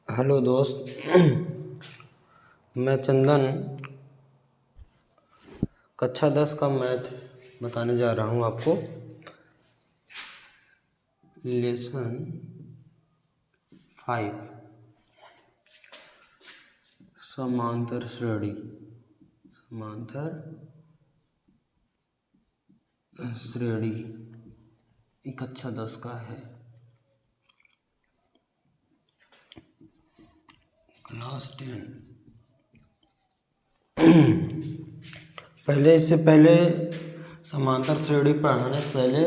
Hello दोस्त, मैं चंदन कक्षा 10 का मैथ बताने जा रहा हूँ आपको। लेसन 5 समांतर श्रेणी कक्षा 10 का है, क्लास 10। इससे पहले समांतर श्रेणी पढ़ाने से पहले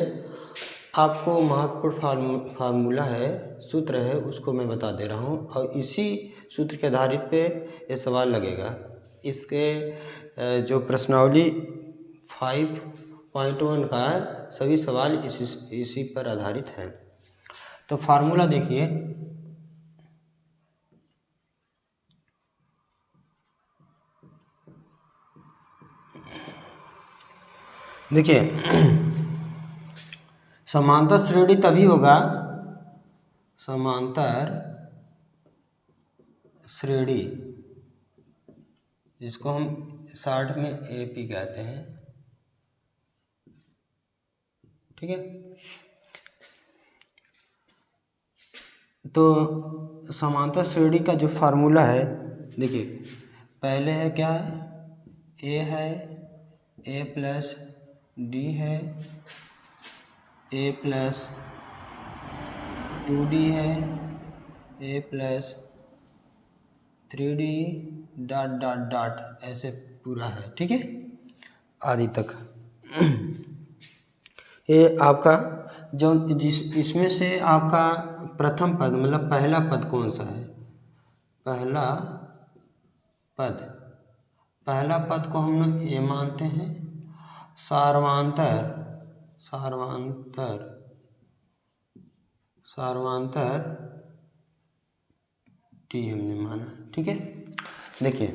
आपको महत्वपूर्ण फार्मूला है, सूत्र है, उसको मैं बता दे रहा हूँ और इसी सूत्र के आधारित पे ये सवाल लगेगा। इसके जो प्रश्नावली 5.1 का है, सभी सवाल इसी पर आधारित हैं। तो फार्मूला देखिए, समांतर श्रेणी तभी होगा, समांतर श्रेणी जिसको हम शॉर्ट में एपी कहते हैं, ठीक है। तो समांतर श्रेणी का जो फार्मूला है, देखिए पहले है क्या है, ए प्लस डी है, ए प्लस 2d है, a plus 3d dot dot dot ऐसे पूरा है, ठीक है, आदि तक। ये आपका जो इसमें से आपका प्रथम पद मतलब पहला पद कौन सा है? पहला पद को हम ए मानते हैं। सार्वमांतर टी हमने माना, ठीक है। देखिए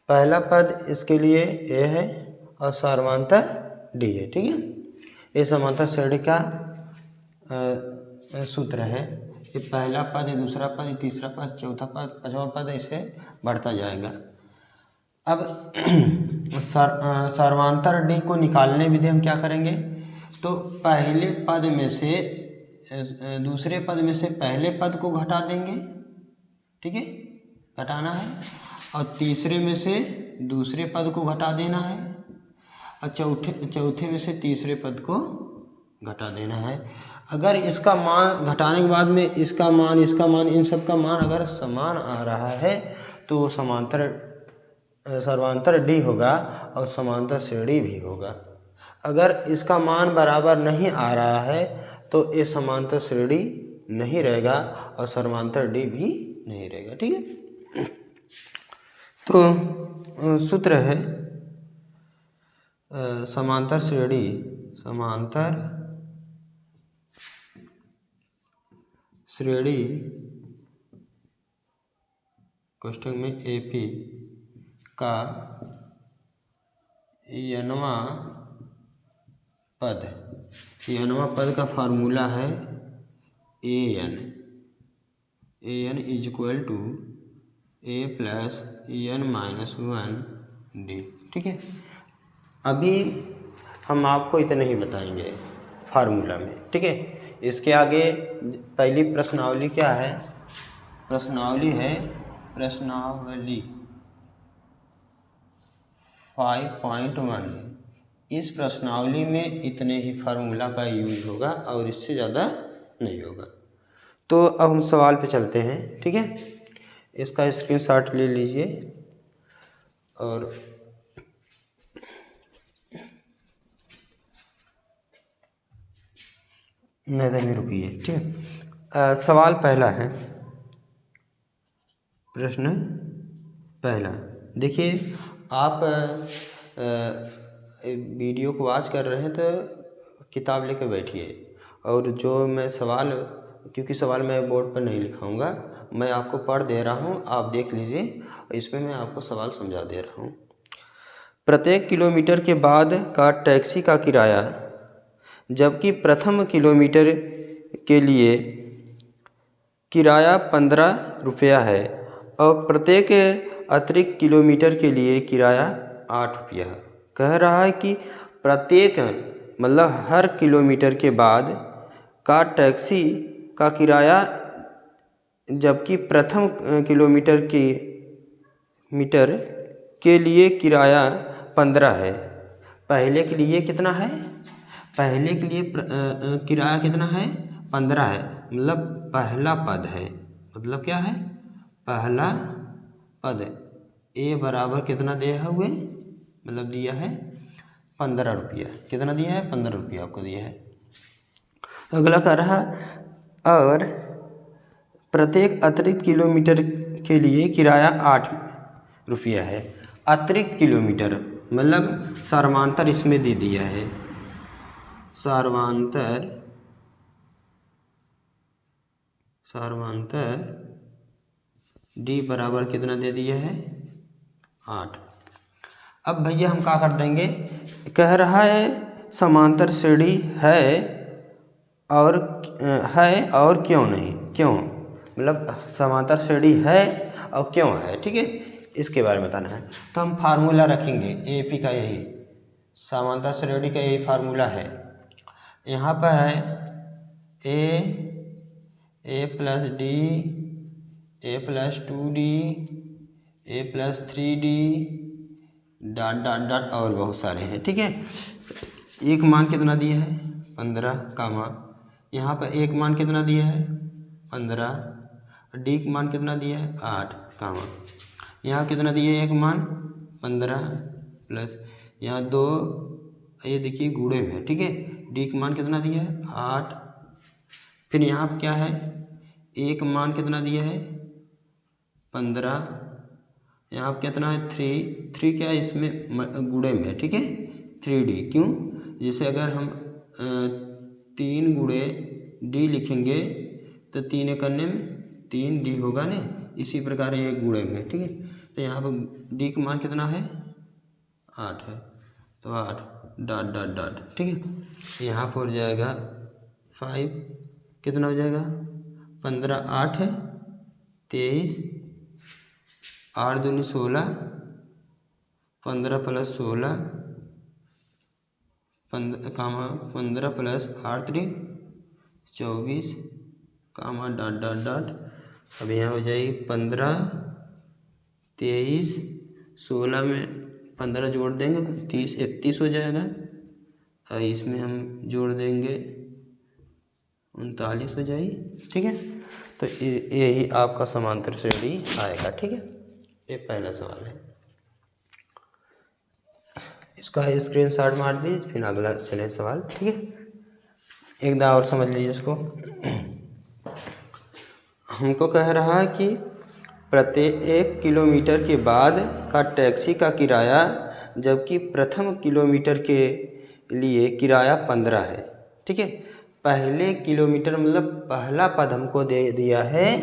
पहला पद इसके लिए ए है और सार्वमांतर डी है, ठीक है। ये समांतर श्रेणी का सूत्र है। ये पहला पद, ये दूसरा पद, ये तीसरा पद, चौथा पद, पांचवा पद, ऐसे बढ़ता जाएगा। अब सार्वमांतर डी को निकालने विधि हम क्या करेंगे? तो पहले पद में से दूसरे पद में से पहले पद को घटा देंगे, ठीक है, घटाना है, और तीसरे में से दूसरे पद को घटा देना है, और चौथे में से तीसरे पद को घटा देना है। अगर इसका मान घटाने के बाद में इसका मान इन सब का मान अगर समान आ रहा है तो सर्वांतर डी होगा और समांतर श्रेणी भी होगा। अगर इसका मान बराबर नहीं आ रहा है तो ये समांतर श्रेणी नहीं रहेगा और सर्वांतर डी भी नहीं रहेगा, ठीक है। तो सूत्र है समांतर श्रेणी कोष्ठक में एपी का nवां पद का फार्मूला है an is equal to a plus n minus 1d, ठीक है। अभी हम आपको इतना ही बताएंगे फार्मूला में, ठीक है। इसके आगे पहली प्रश्नावली क्या है? प्रश्नावली 5.1 है। इस प्रश्नावली में इतने ही फार्मूला का यूज होगा और इससे ज़्यादा नहीं होगा। तो अब हम सवाल पे चलते हैं, ठीक है। इसका स्क्रीनशॉट ले लीजिए और नहीं रुकिए, ठीक है। सवाल पहला है, प्रश्न पहला। देखिए आप वीडियो को वॉच कर रहे हैं तो किताब लेकर बैठिए, और जो मैं सवाल, क्योंकि सवाल मैं बोर्ड पर नहीं लिखाऊंगा, मैं आपको पढ़ दे रहा हूं, आप देख लीजिए। इसमें मैं आपको सवाल समझा दे रहा हूं। प्रत्येक किलोमीटर के बाद का टैक्सी का किराया जबकि प्रथम किलोमीटर के लिए किराया 15 रुपया है और प्रत्येक अतिरिक्त किलोमीटर के लिए किराया 8 रुपया है। कह रहा है कि प्रत्येक मतलब हर किलोमीटर के बाद का टैक्सी का किराया, जबकि प्रथम किलोमीटर के लिए किराया 15 है। पहले के लिए कितना है? पहले के लिए किराया कितना है? 15 है। मतलब पहला पद है, मतलब क्या है? पहला पद। ए बराबर कितना दिया है हुए? मतलब दिया है 15 रुपया। कितना दिया है? 15 रुपया आपको दिया है। अगला कह रहा और प्रत्येक अतिरिक्त किलोमीटर के लिए किराया 8 रुपया है। अतिरिक्त किलोमीटर मतलब समांतर इसमें दे दिया है। समांतर डी बराबर कितना दे दिया है? 8। अब भैया हम क्या कर देंगे? कह रहा है समांतर श्रेणी है और क्यों नहीं, क्यों मतलब समांतर श्रेणी है और क्यों है, ठीक है, इसके बारे में बताना है। तो हम फार्मूला रखेंगे एपी का, यही समांतर श्रेणी का यही फार्मूला है। यहाँ पर है a plus d, a plus 2D, a plus 3D, dot dot dot और बहुत सारे हैं, ठीक है। एक मान कितना दिया है? 15 कामा, यहाँ पर एक मान कितना दिया है? 15। डी का मान कितना दिया है? 8 कामा, यहाँ कितना दिया है? एक मान 15 प्लस यहाँ 2, ये देखिए गुणे में है, ठीक है। डी का मान कितना दिया है? 8। फिर यहाँ पर क्या है? एक मान कितना दिया है? 15। यहाँ पर कितना है? 3 क्या है इसमें गुणे में है, ठीक है। 3D क्यों? जैसे अगर हम 3 गुणे डी लिखेंगे तो 3 एक अन्य में 3D होगा ना, इसी प्रकार ये गुणे में, ठीक है। तो यहाँ पर डी का मान कितना है? 8 है, तो 8 डॉट डॉट डॉट, ठीक है। यहाँ पर हो जाएगा 5, कितना हो जाएगा? 15 8 है 23, 8 दूनी 16, 15 प्लस 16 15 प्लस 8 3 24 कामा डॉट डॉट डॉट। अब यहाँ हो जाएगी 15 23 16 में 15 जोड़ देंगे 30 31 हो जाएगा, और इसमें हम जोड़ देंगे 39 हो जाएगी, ठीक है। तो यही आपका समांतर श्रेणी आएगा, ठीक है। ये पहला सवाल है, इसका स्क्रीनशॉट मार दीजिए, फिर अगला चले सवाल, ठीक है। एक दाव और समझ लीजिए इसको। हमको कह रहा है कि प्रत्येक किलोमीटर के बाद का टैक्सी का किराया, जबकि प्रथम किलोमीटर के लिए किराया 15 है, ठीक है। पहले किलोमीटर मतलब पहला पद हमको दे दिया है,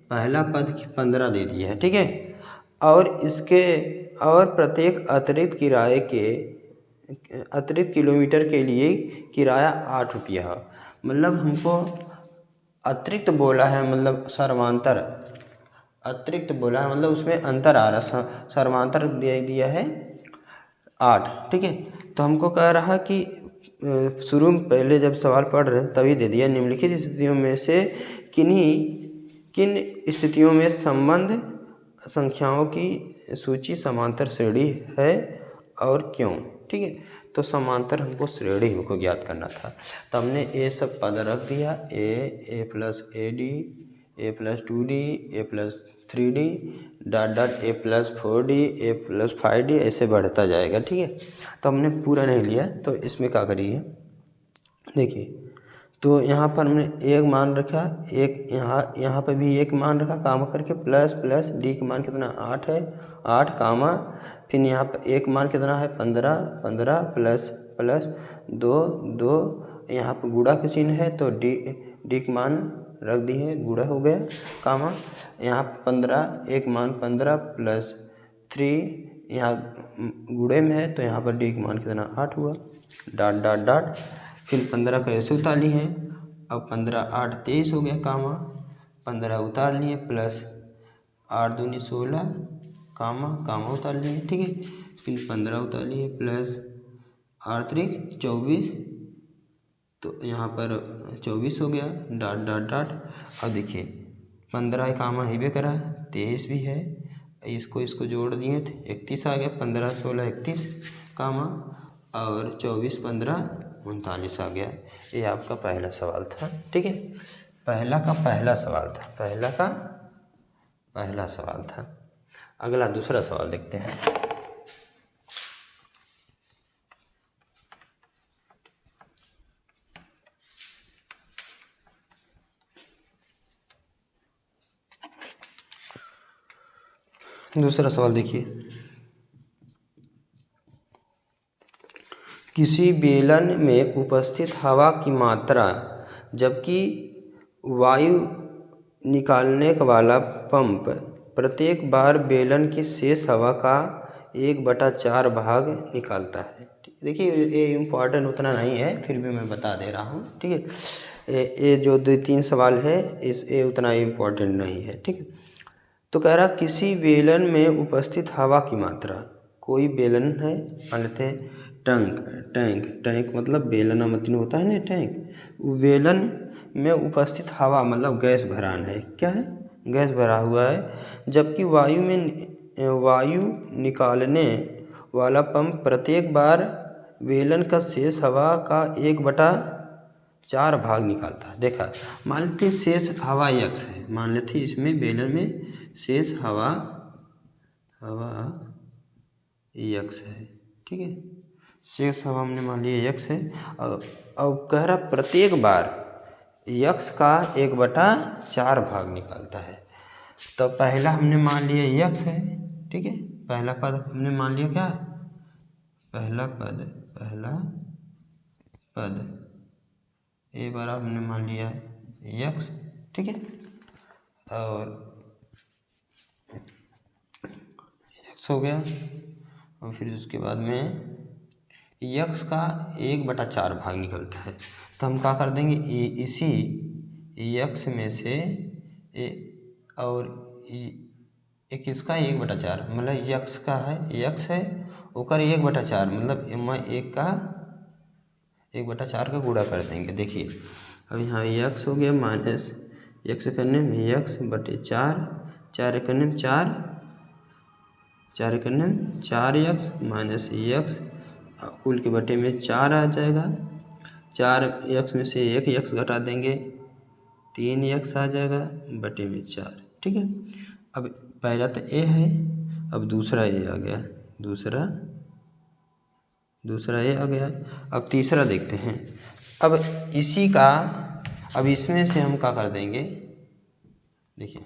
पहला पद 15 दे दिया है, ठीक है। और प्रत्येक अतिरिक्त किलोमीटर के लिए किराया 8 रुपया है। मतलब हमको अतिरिक्त बोला है, मतलब समांतर अतिरिक्त बोला है, मतलब उसमें अंतर आ रहा, समांतर दे दिया है 8, ठीक है। तो हमको कह रहा कि शुरू में पहले जब सवाल पढ़ रहे तभी दे दिया, निम्नलिखित स्थितियों में से किन स्थितियों में संबंध संख्याओं की सूची समांतर श्रेणी है और क्यों, ठीक है। तो समांतर हमको श्रेणी हमको ज्ञात करना था, तो हमने ये सब पद रख दिया, a plus AD, a plus 2D, a plus 3D, dot dot a plus 4D, a plus 5D, ऐसे बढ़ता जाएगा, ठीक है। तो हमने पूरा नहीं लिया, तो इसमें क्या करिए, देखिए। तो यहाँ पर हमने एक मान रखा, एक यहाँ पर भी एक मान रखा, कामा करके प्लस डी का मान कितना 8 है, 8 कामा, फिर यहाँ पर एक मान कितना है 15 प्लस 2 यहाँ पर गुणा का चिन्ह है, तो डी का मान रख दिए, गुणा हो गया, कामा यहाँ 15 एक मान 15 प्लस 3 यहाँ गुणे में है, तो यहाँ पर डी का मान कितना 8 हुआ, डॉट डॉट डॉट। फिर 15 का ऐसे उतार लिए हैं। अब 15 8 23 हो गया कामा, 15 उतार लिए प्लस 8 दूनी 16 कामा उतार लिए, ठीक है। फिर 15 उतार लिए प्लस 8 त्रिक 24, तो यहाँ पर 24 हो गया, डॉट डॉट डॉट। अब देखिए 15 कामा ही भी करा, 23 भी है, इसको जोड़ दिए थे 31 आ गया, 15 16 31 कामा और 24 15 39 आ गया। ये आपका पहला सवाल था, ठीक है। पहला का पहला सवाल था। अगला दूसरा सवाल देखते हैं। दूसरा सवाल देखिए, किसी बेलन में उपस्थित हवा की मात्रा जबकि वायु निकालने वाला पंप प्रत्येक बार बेलन की शेष हवा का 1/4 भाग निकालता है। देखिए ये इम्पोर्टेंट उतना नहीं है, फिर भी मैं बता दे रहा हूँ, ठीक है। ये जो 2-3 सवाल है ये उतना इम्पोर्टेंट नहीं है, ठीक है। तो कह रहा किसी बेलन में उपस्थित हवा की मात्रा, कोई बेलन है, मान लेते हैं टैंक मतलब बेलना मतलब होता है ना टैंक, बेलन में उपस्थित हवा मतलब गैस भरान है, क्या है, गैस भरा हुआ है। जबकि वायु निकालने वाला पंप प्रत्येक बार बेलन का शेष हवा का 1/4 भाग निकालता है। देखा, मान लेते शेष हवा x है, मान लेते इसमें बेलन में शेष हवा x है, ठीक है। शेष हवा हमने मान लिया x है, और कह रहा प्रत्येक बार x का 1/4 भाग निकालता है। तो पहला हमने मान लिया x है, ठीक है। पहला पद हमने मान लिया क्या, पहला पद ए बार हमने मान लिया x, ठीक है। और x हो गया, और फिर उसके बाद में x का 1/4 भाग निकलता है। तो हम क्या कर देंगे, इसी x में से और एक इसका 1/4 मतलब x का है, x है ओकर 1/4 मतलब एक का 1/4 का गुणा कर देंगे। देखिए अब यहाँ x हो गया माइनस x करने में x/4, 4 करने में 4x माइनस x कुल के बटे में 4 आ जाएगा। 4x में से 1x घटा देंगे 3x आ जाएगा बटे में 4, ठीक है। अब पहला तो a है, अब दूसरा a आ गया, दूसरा a आ गया। अब तीसरा देखते हैं। अब इसमें से हम क्या कर देंगे, देखिए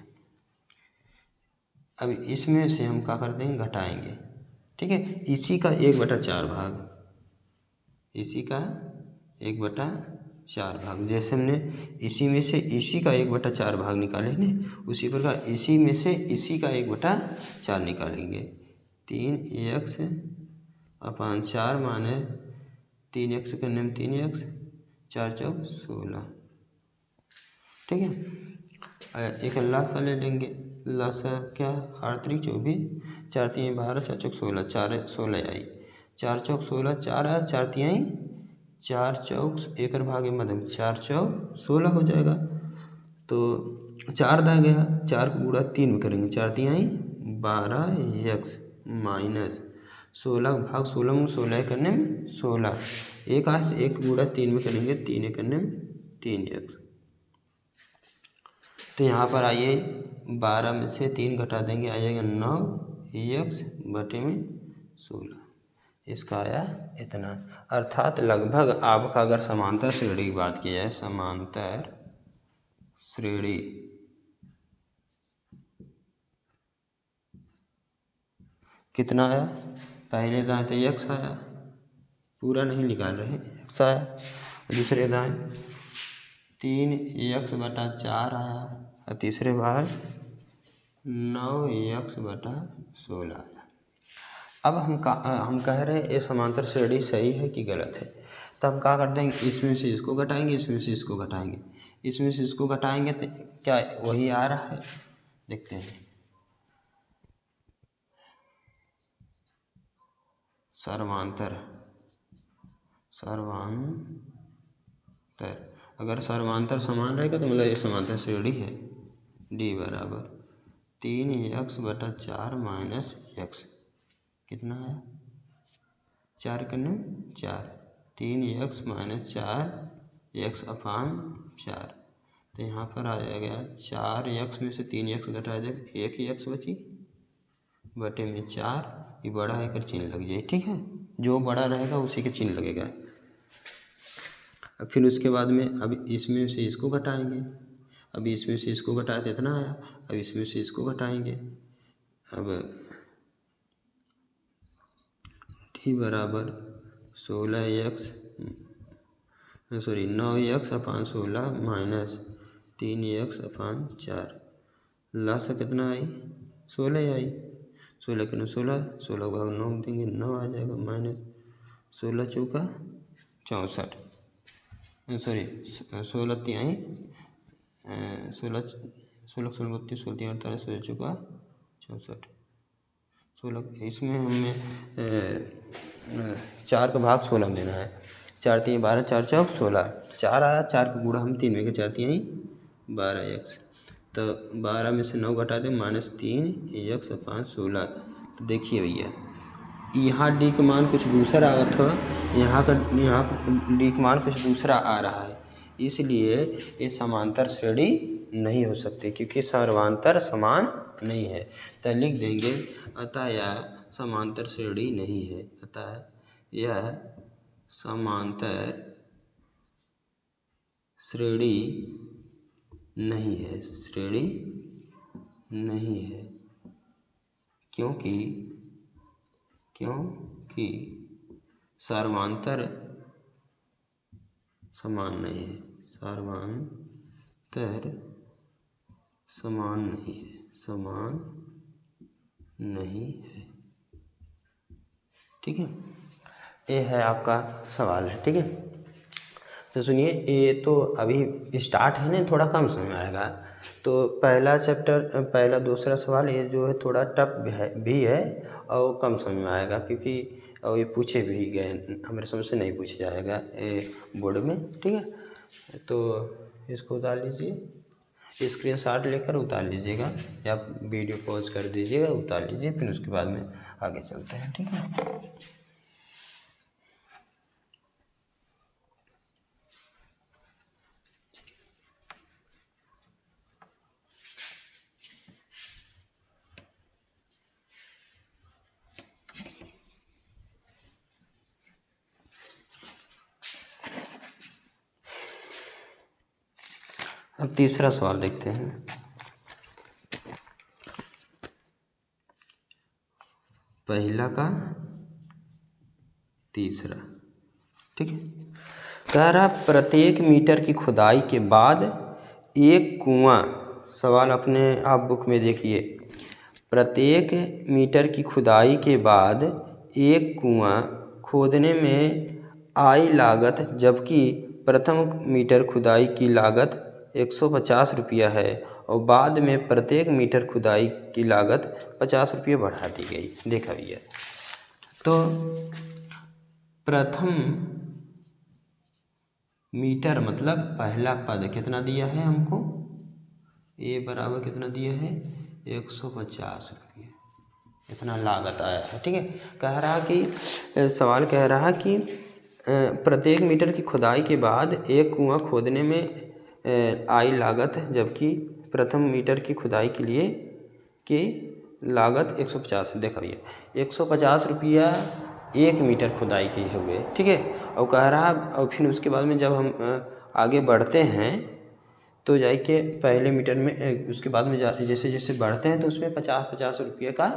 अब इसमें से हम क्या कर देंगे, घटाएंगे, ठीक है। इसी का 1/4 भाग, इसी का 1/4 भाग, जैसे हमने इसी में से इसी का 1/4 भाग निकाले ने, उसी प्रकार इसी में से इसी का 1/4 निकालेंगे। 3x/4 माने 3x करने में 3x, 4 चौक 16, ठीक है। एक लासा ले लेंगे, लासा क्या, 8 त्रिक 24, 4 3 12, 4 चौक 16, 4 16 आई, 4 चौक 16, 4 आया, 4 3 4 चौक 1 भागे मध्यम 4 चौक 16 हो जाएगा। तो 4 दा गया, 4 को गुणा 3 में करेंगे, 4 3 12x माइनस 16 भाग 16 में 16 करने में 16, एक आज 1 गुणा 3 में करेंगे, 3 करने में 3x। तो यहाँ पर आइए 12 में से 3 घटा देंगे, आ जाएगा 9x बटे में 16, इसका आया इतना। अर्थात लगभग आपका अगर समांतर श्रेणी की बात की जाए, समांतर श्रेणी कितना आया, पहले दाएं तो x आया, पूरा नहीं निकाल रहे, x आया, दूसरे दाएं 3x/4 आया, और तीसरे बार 9x/16 आया। अब हम कह रहे हैं ये समांतर श्रेणी सही है कि गलत है। तो हम क्या कर देंगे, इसमें से इसको घटाएंगे, इसमें से इसको घटाएंगे, इसमें से इसको घटाएंगे तो क्या वही आ रहा है, देखते हैं। सर्वांतर अगर सर्वांतर समान रहेगा तो मतलब ये समांतर श्रेणी है। डी बराबर 3x/4 माइनस एक्स कितना है, 4 करने 4, 3x माइनस 4x/4। तो यहाँ पर आ जाएगा 4x में से 3x घटा जाएगा, 1x बची बटे में 4, ये बड़ा है कर चिन्ह लग जाए, ठीक है, जो बड़ा रहेगा उसी के चिन्ह लगेगा। अब फिर उसके बाद में अब इसमें से इसको घटाएंगे, अब इसमें से इसको घटाए तो इतना आया, अब इसमें से इसको घटाएंगे, अब टी बराबर 9x/16 माइनस 3x/4 लासा कितना आई, 16 आई, 16 के 16, 16 भाग 9 देंगे 9 आ जाएगा, माइनस 16 चौका 64, सॉरी 16 तिहाई 16 16 32 16 38 16 चौका 64, 16 इसमें हमें 4 का भाग 16 में देना है, 4 3 12 4 चौक 16, 4 आया, 4 का गुणा हम 3 में के 4 तिहाई 12x, तो 12 में से 9 घटा दें माइनस 3x/16। तो देखिए भैया यहाँ डी का मान कुछ दूसरा आवत हो, यहाँ डी का मान कुछ दूसरा आ रहा है, इसलिए ये समांतर श्रेणी नहीं हो सकती क्योंकि सर्वांतर समान नहीं है। तो लिख देंगे अतः यह समांतर श्रेणी नहीं है, अतः यह समांतर श्रेणी नहीं है, श्रेणी नहीं है क्योंकि सर्वांतर समान नहीं है, सर्वांतर समान नहीं है, समान नहीं है, ठीक है। ये है आपका सवाल है, ठीक है। तो सुनिए, ये तो अभी स्टार्ट है ना, थोड़ा कम समय आएगा, तो पहला चैप्टर पहला दूसरा सवाल ये जो है थोड़ा टफ भी है और कम समय में आएगा क्योंकि और ये पूछे भी गए, हमारे समझ से नहीं पूछा जाएगा बोर्ड में, ठीक है। तो इसको उतार लीजिए, स्क्रीनशॉट लेकर उतार लीजिएगा या वीडियो पॉज कर दीजिएगा, उतार लीजिए, फिर उसके बाद में आगे चलते हैं, ठीक है। अब तीसरा सवाल देखते हैं। पहला का तीसरा, ठीक है। कह रहा प्रत्येक मीटर की खुदाई के बाद एक कुआं, सवाल अपने आप बुक में देखिए, प्रत्येक मीटर की खुदाई के बाद एक कुआं खोदने में आई लागत जबकि प्रथम मीटर खुदाई की लागत 150 रुपया है और बाद में प्रत्येक मीटर खुदाई की लागत 50 रुपये बढ़ा दी गई। देखा भैया, तो प्रथम मीटर मतलब पहला पद कितना दिया है हमको, ए बराबर कितना दिया है 150 रुपये, इतना लागत आया है, ठीक है। कह रहा कि सवाल कह रहा कि प्रत्येक मीटर की खुदाई के बाद एक कुआं खोदने में आई लागत जबकि प्रथम मीटर की खुदाई के लिए की लागत 150 है। देखा भैया 150 रुपया 1 मीटर खुदाई की हुए, ठीक है। और कह रहा और फिर उसके बाद में जब हम आगे बढ़ते हैं तो जाके पहले मीटर में उसके बाद में जैसे जैसे बढ़ते हैं तो उसमें 50-50 रुपये का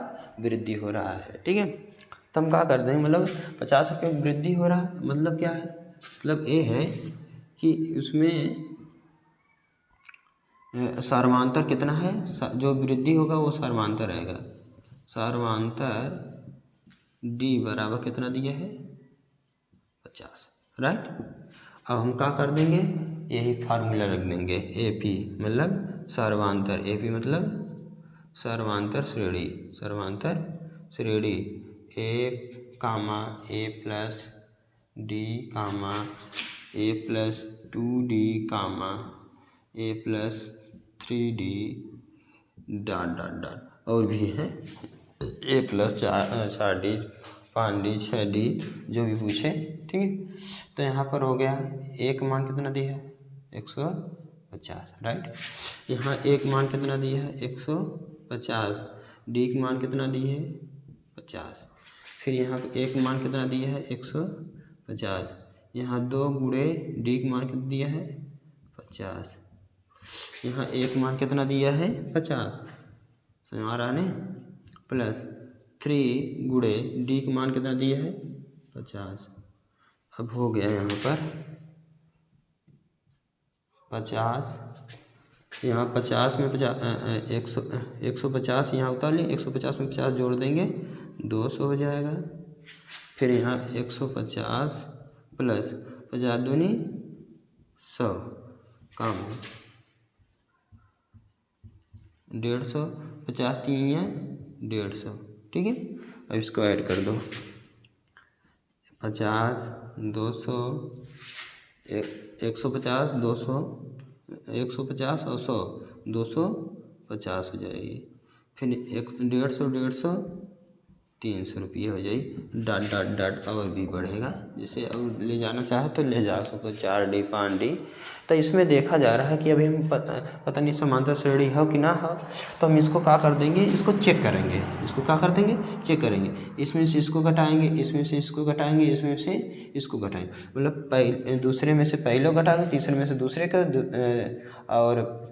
वृद्धि हो रहा है, ठीक है। तो हम क्या कर देंगे, मतलब 50 रुपये वृद्धि हो रहा है मतलब क्या है, मतलब ये है कि उसमें सर्वांतर कितना है, जो वृद्धि होगा वो सर्वांतर रहेगा, सर्वांतर डी बराबर कितना दिया है 50। राइट। अब हम क्या कर देंगे, यही फार्मूला रख देंगे, ए पी मतलब सर्वांतर, ए पी मतलब सर्वांतर श्रेणी, सर्वांतर श्रेणी a comma a plus d comma a plus 2d comma a plus 3d dot dot dot और भी है, a plus 4d 5d 6d जो भी पूछे, ठीक है। तो यहाँ पर हो गया एक मान कितना दिया है 150, राइट। यहाँ एक मान कितना दिया है 150, डी का मान कितना दिए है 50, फिर यहाँ पे एक मान कितना दिया है 150, यहाँ 2 गुणे डी का मान कितना दिया है 50, यहाँ एक मान कितना दिया है 50, समझ आ रहा है, प्लस 3 गुणे डी का मान कितना दिया है 50। अब हो गया यहाँ पर 50, यहाँ 50 में 150 यहाँ उतार लिए, 150 में 50 जोड़ देंगे 200 हो जाएगा। फिर यहाँ 150 प्लस 50 दूनी 100 काम है 150, 50 3 है 150, ठीक है। अब इसको ऐड कर दो 50 200 150 200 150 और 100 250 हो जाएगी, फिर 150 300 रुपये हो जाएगी, डॉट डॉट डॉट और भी बढ़ेगा, जैसे अब ले जाना चाहे तो ले जा सको 4d 5d। तो इसमें देखा जा रहा है कि अभी हम पता नहीं समांतर श्रेणी हो कि ना हो, तो हम इसको क्या कर देंगे, इसको चेक करेंगे, इसको क्या कर देंगे चेक करेंगे, इसमें से इसको घटाएंगे, इसमें से इसको घटाएंगे, इसमें से इसको घटाएंगे, मतलब दूसरे में से पहले घटाएंगे, तीसरे में से दूसरे का और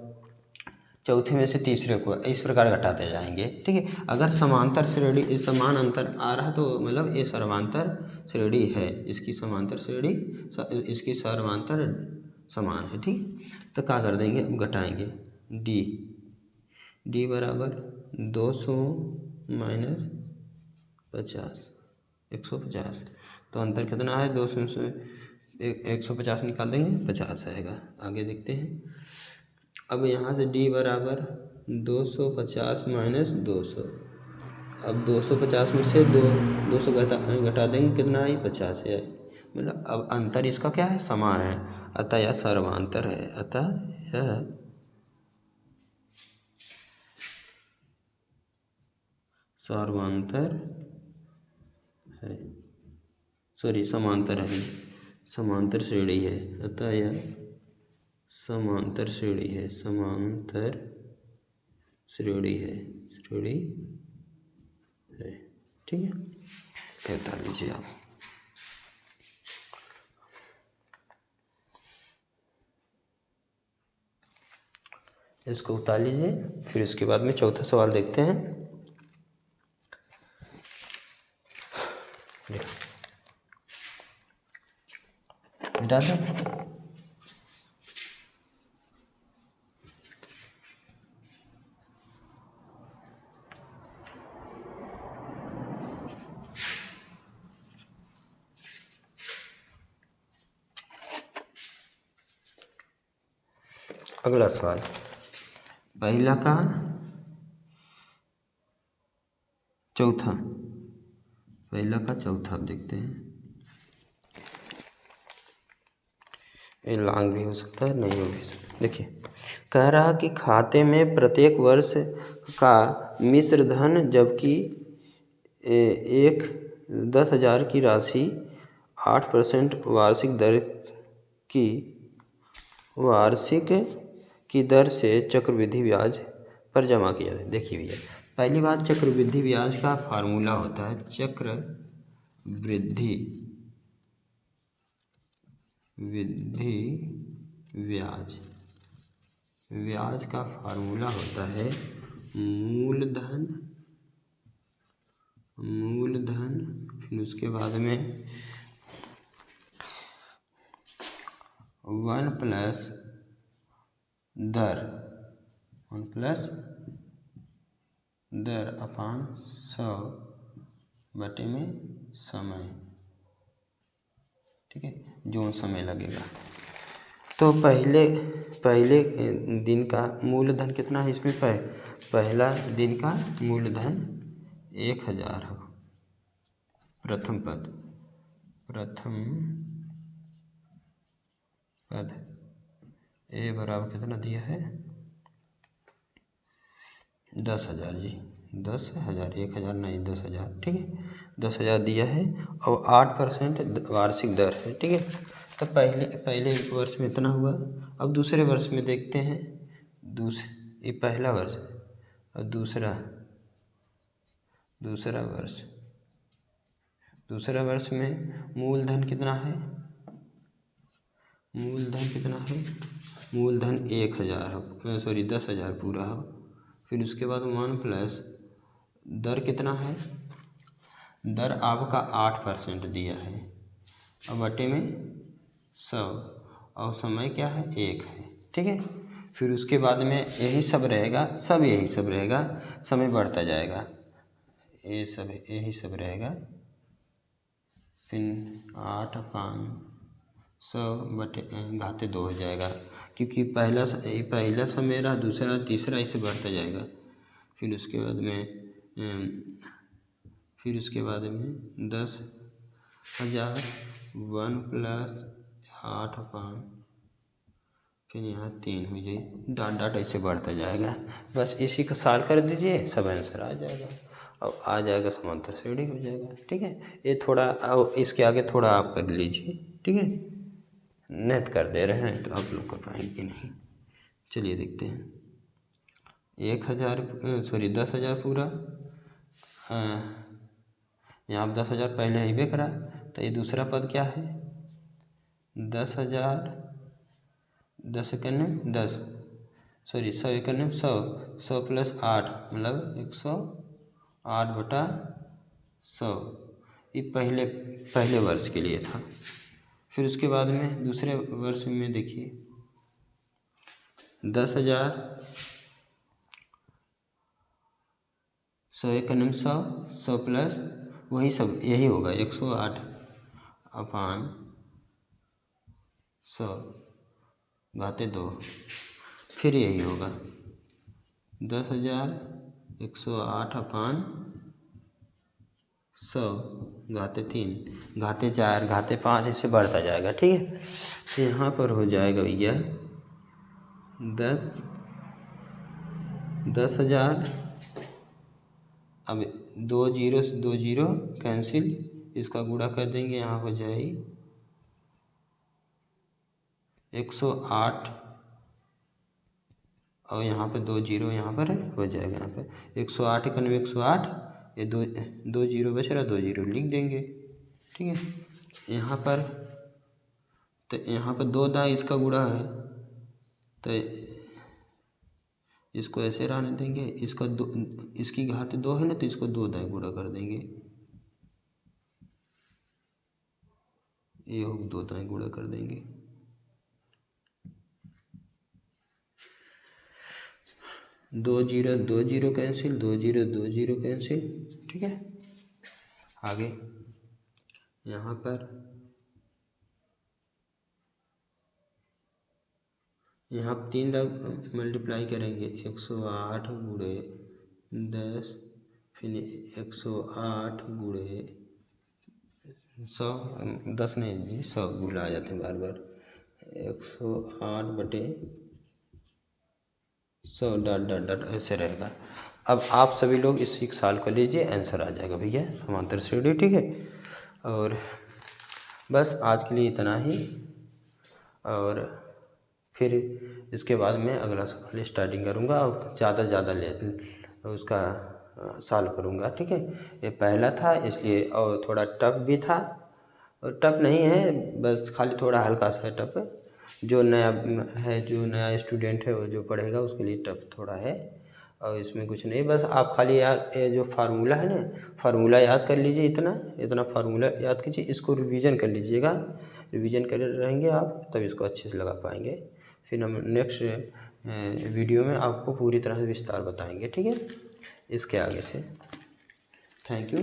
चौथे में से तीसरे को, इस प्रकार घटाते जाएंगे, ठीक है। अगर समांतर श्रेणी समान अंतर आ रहा तो मतलब ये सर्वांतर श्रेणी है, इसकी समांतर श्रेणी इसकी सर्वांतर समान है, ठीक। तो क्या कर देंगे, अब घटाएंगे डी बराबर 200 माइनस 50 150, तो अंतर कितना है 200 से 150 निकाल देंगे 50 आएगा। आगे देखते हैं, अब यहाँ से d बराबर 250 माइनस 200, अब 250 में से 200 घटा देंगे कितना है 50 है, मतलब अब अंतर इसका क्या है समान है, अतः यह सर्वांतर है, अतः यह सर्वांतर है, सॉरी समांतर है, समांतर श्रेणी है, अतः यह समांतर श्रेणी है, समांतर श्रेणी है, श्रेणी है, ठीक है। फिर उतार लीजिए आप, इसको उतार लीजिए, फिर इसके बाद में चौथा सवाल देखते हैं। मिटा दो, अगला सवाल पहला का चौथा, पहला का चौथा अब देखते हैं, ये लॉन्ग भी हो सकता है नहीं हो भी सकता। देखिए कह रहा कि खाते में प्रत्येक वर्ष का मिश्र धन जबकि एक 10,000 की राशि 8% वार्षिक की दर से चक्रवृद्धि ब्याज पर जमा किया जाए। देखिए भैया पहली बात, चक्रवृद्धि ब्याज का फार्मूला होता है चक्रवृद्धि ब्याज, ब्याज का फार्मूला होता है मूलधन, फिर उसके बाद में 1 प्लस दर अपान 100 बटे में समय, ठीक है, जो समय लगेगा। तो पहले दिन का मूलधन कितना है इसमें? पहला दिन का मूलधन 1000 हो। प्रथम पद ए बराबर कितना दिया है? 10,000 जी, 10,000, 1,000 नहीं, 10,000, ठीक है, 10,000 दिया है और 8% वार्षिक दर है, ठीक है। तो पहले वर्ष में इतना हुआ। अब दूसरे वर्ष में देखते हैं। ये पहला वर्ष है और दूसरा वर्ष में मूलधन कितना है? मूलधन 1,000 हो, सॉरी 10,000 पूरा हो। फिर उसके बाद 1 प्लस दर कितना है? दर आपका 8% दिया है और बटे में 100 और समय क्या है? 1 है, ठीक है। फिर उसके बाद में यही सब रहेगा, समय बढ़ता जाएगा, यही सब रहेगा। फिर 8/100 बटे घाते 2 हो जाएगा, क्योंकि पहला समय रहा, दूसरा, तीसरा, इसे बढ़ता जाएगा। फिर उसके बाद में 10,000 1 प्लस 8/, फिर यहाँ 3 हो जाए, डाट ऐसे बढ़ता जाएगा। बस इसी का साल कर दीजिए, सब आंसर आ जाएगा और आ जाएगा, समांतर श्रेणी हो जाएगा, ठीक है। ये थोड़ा इसके आगे थोड़ा आप कर लीजिए, ठीक है। नेट कर दे रहे हैं तो आप लोग कर पाएंगे नहीं। चलिए देखते हैं। 10,000 पूरा, यहाँ 10,000 पहले ही भी करा, तो ये दूसरा पद क्या है? 10,000, 10 एकन्ने 10, सॉरी 100 एकन्ने 100, 100 प्लस 8 मतलब 108/100। ये पहले वर्ष के लिए था। फिर उसके बाद में दूसरे वर्ष में देखिए, 10,000, 100 एकन्ने 100, 100 प्लस वही सब यही होगा 108/100 घाते 2। फिर यही होगा 10,000, 108/100 घाते 3, घाते 4, घाते 5, ऐसे बढ़ता जाएगा, ठीक है। तो यहाँ पर हो जाएगा भैया 10,000, अब 2 जीरो से 2 जीरो कैंसिल, इसका गुणा कर देंगे, यहाँ हो जाए 108 और यहाँ पे 2 जीरो यहाँ पर हो जाएगा, यहाँ पे 108 एकन्वे 108, ये दो जीरो बच रहा, 2 जीरो लिख देंगे, ठीक है। यहाँ पर 2 दाएँ इसका गुणा है, तो इसको ऐसे रहने देंगे, इसकी घात 2 है ना, तो इसको 2 दाएँ गुणा कर देंगे, ये 2 दाएँ गुणा कर देंगे। 2 zero 2 zero cancel, 2 zero 2 zero cancel, ठीक है। आगे यहाँ पर यहाँ 3 लाख मल्टीप्लाई करेंगे, 108 गुणे 10, फिर 108 गुणे 100, 10 नहीं जी 100 भूला जाते हैं बार बार, 108/100 डॉट ऐसे रहेगा। अब आप सभी लोग इस एक साल को लीजिए, आंसर आ जाएगा भैया, समांतर श्रेणी, ठीक है। और बस आज के लिए इतना ही, और फिर इसके बाद मैं अगला सवाल स्टार्टिंग करूँगा और ज़्यादा उसका सॉल्व करूँगा, ठीक है। ये पहला था इसलिए, और थोड़ा टफ भी था, और टफ नहीं है, बस खाली थोड़ा हल्का सा टफ, जो नया स्टूडेंट है वो जो पढ़ेगा उसके लिए टफ थोड़ा है, और इसमें कुछ नहीं, बस आप खाली ये जो फार्मूला है ना, फार्मूला याद कर लीजिए, इतना फार्मूला याद कीजिए, इसको रिवीजन कर लीजिएगा, रिवीजन कर रहेंगे आप तब इसको अच्छे से लगा पाएंगे। फिर हम नेक्स्ट वीडियो में आपको पूरी तरह से विस्तार बताएंगे, ठीक है, इसके आगे से। Thank you.